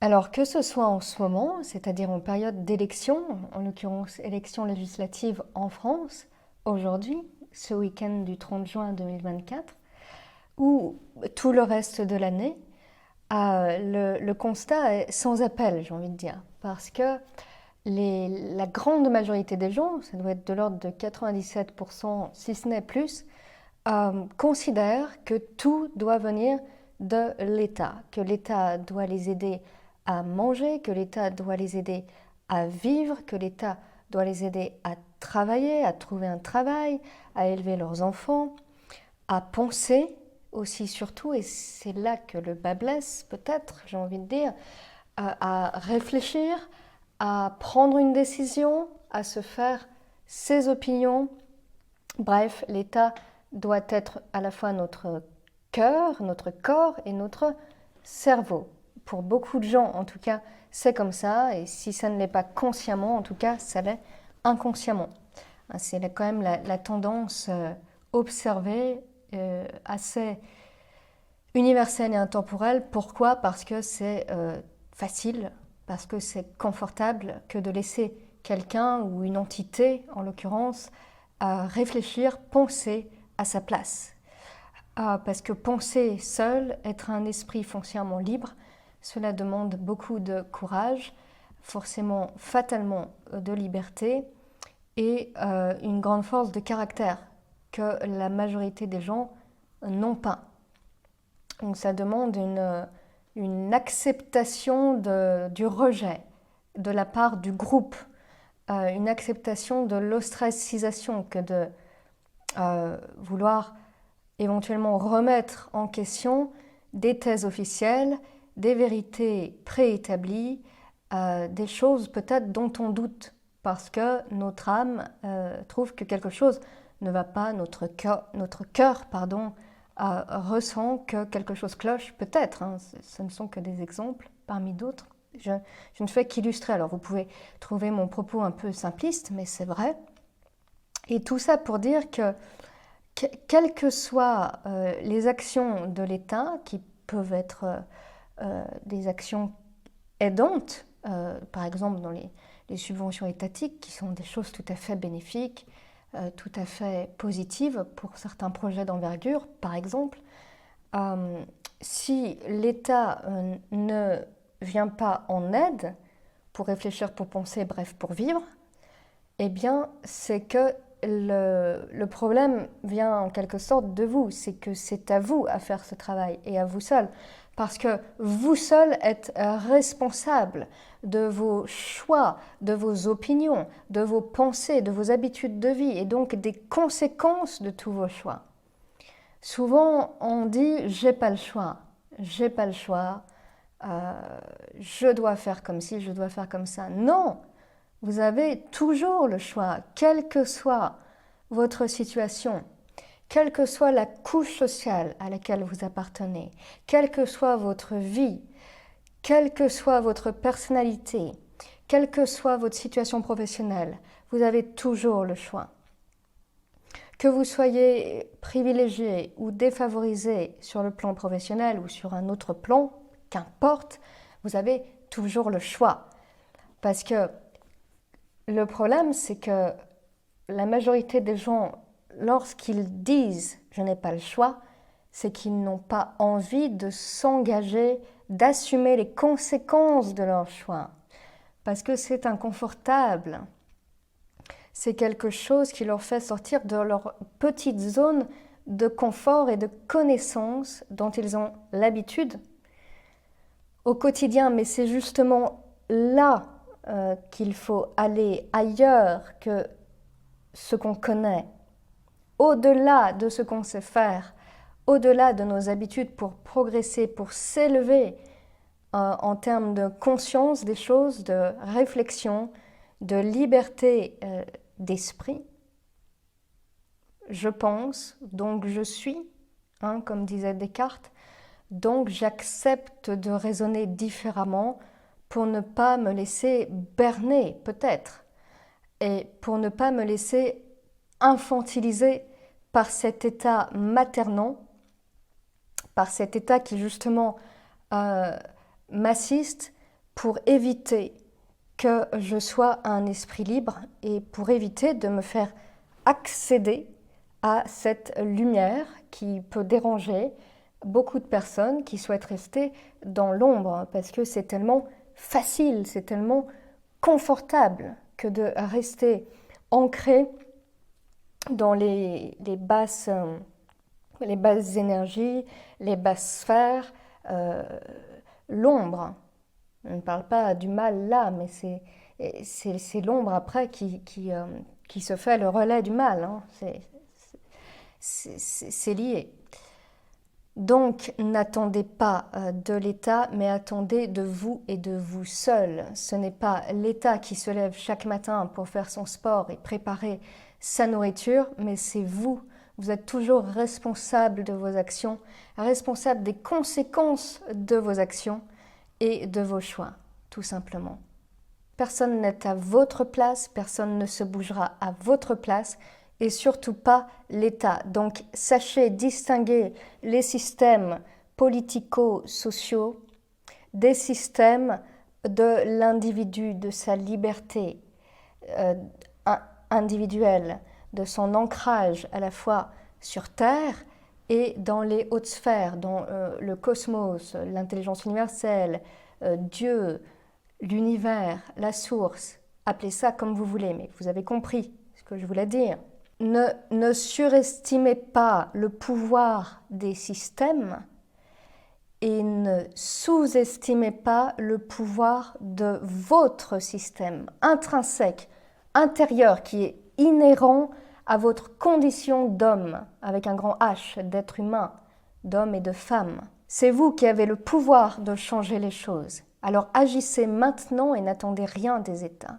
Alors que ce soit en ce moment, c'est-à-dire en période d'élection, en l'occurrence élection législative en France, aujourd'hui, ce week-end du 30 juin 2024, ou tout le reste de l'année, le constat est sans appel, j'ai envie de dire, parce que la grande majorité des gens, ça doit être de l'ordre de 97%, si ce n'est plus, considèrent que tout doit venir de l'État, que l'État doit les aider à manger, que l'État doit les aider à vivre, que l'État doit les aider à travailler, à trouver un travail, à élever leurs enfants, à penser aussi surtout, et c'est là que le bas blesse peut-être, j'ai envie de dire, à réfléchir, à prendre une décision, à se faire ses opinions. Bref, l'État doit être à la fois notre cœur, notre corps et notre cerveau. Pour beaucoup de gens, en tout cas, c'est comme ça, et si ça ne l'est pas consciemment, en tout cas, ça l'est inconsciemment. C'est quand même la tendance observée, assez universelle et intemporelle. Pourquoi? Parce que c'est facile, parce que c'est confortable que de laisser quelqu'un ou une entité, en l'occurrence, réfléchir, penser à sa place. Parce que penser seul, être un esprit foncièrement libre, cela demande beaucoup de courage, forcément, fatalement de liberté et une grande force de caractère que la majorité des gens n'ont pas. Donc ça demande une acceptation du rejet de la part du groupe, une acceptation de l'ostracisation que de vouloir éventuellement remettre en question des thèses officielles, des vérités préétablies, des choses peut-être dont on doute parce que notre âme trouve que quelque chose ne va pas, notre cœur ressent que quelque chose cloche, peut-être, hein, ce ne sont que des exemples parmi d'autres. Je ne fais qu'illustrer, alors vous pouvez trouver mon propos un peu simpliste, mais c'est vrai. Et tout ça pour dire que quelles que soient les actions de l'État, qui peuvent être des actions aidantes, par exemple dans les subventions étatiques, qui sont des choses tout à fait bénéfiques, tout à fait positives pour certains projets d'envergure, par exemple, si l'État ne vient pas en aide pour réfléchir, pour penser, bref, pour vivre, eh bien, c'est que le problème vient en quelque sorte de vous. C'est que c'est à vous à faire ce travail et à vous seul. Parce que vous seul êtes responsable de vos choix, de vos opinions, de vos pensées, de vos habitudes de vie et donc des conséquences de tous vos choix. Souvent, on dit j'ai pas le choix, j'ai pas le choix, je dois faire comme ci, je dois faire comme ça. Non, vous avez toujours le choix, quelle que soit votre situation, quelle que soit la couche sociale à laquelle vous appartenez, quelle que soit votre vie, quelle que soit votre personnalité, quelle que soit votre situation professionnelle, vous avez toujours le choix. Que vous soyez privilégié ou défavorisé sur le plan professionnel ou sur un autre plan, qu'importe, vous avez toujours le choix. Parce que le problème, c'est que la majorité des gens, lorsqu'ils disent je n'ai pas le choix, c'est qu'ils n'ont pas envie de s'engager, d'assumer les conséquences de leur choix. Parce que c'est inconfortable. C'est quelque chose qui leur fait sortir de leur petite zone de confort et de connaissance dont ils ont l'habitude au quotidien. Mais c'est justement là qu'il faut aller ailleurs que ce qu'on connaît, au-delà de ce qu'on sait faire, au-delà de nos habitudes pour progresser, pour s'élever en termes de conscience des choses, de réflexion, de liberté d'esprit. Je pense, donc je suis, hein, comme disait Descartes, donc j'accepte de raisonner différemment pour ne pas me laisser berner, peut-être, et pour ne pas me laisser infantiliser par cet état maternant, par cet état qui justement m'assiste pour éviter que je sois un esprit libre et pour éviter de me faire accéder à cette lumière qui peut déranger beaucoup de personnes qui souhaitent rester dans l'ombre parce que c'est tellement facile, c'est tellement confortable que de rester ancré dans les basses énergies, les basses sphères, l'ombre. On ne parle pas du mal là, mais c'est l'ombre après qui se fait le relais du mal. Hein. C'est lié. Donc, n'attendez pas de l'État, mais attendez de vous et de vous seul. Ce n'est pas l'État qui se lève chaque matin pour faire son sport et préparer sa nourriture, mais c'est vous. Vous êtes toujours responsable de vos actions, responsable des conséquences de vos actions et de vos choix, tout simplement. Personne n'est à votre place, personne ne se bougera à votre place, et surtout pas l'État. Donc sachez distinguer les systèmes politico-sociaux des systèmes de l'individu, de sa liberté individuelle, de son ancrage à la fois sur Terre et dans les hautes sphères, dans le cosmos, l'intelligence universelle, Dieu, l'univers, la source. Appelez ça comme vous voulez, mais vous avez compris ce que je voulais dire. Ne surestimez pas le pouvoir des systèmes et ne sous-estimez pas le pouvoir de votre système intrinsèque, intérieur, qui est inhérent à votre condition d'homme, avec un grand H, d'être humain, d'homme et de femme. C'est vous qui avez le pouvoir de changer les choses. Alors agissez maintenant et n'attendez rien des États.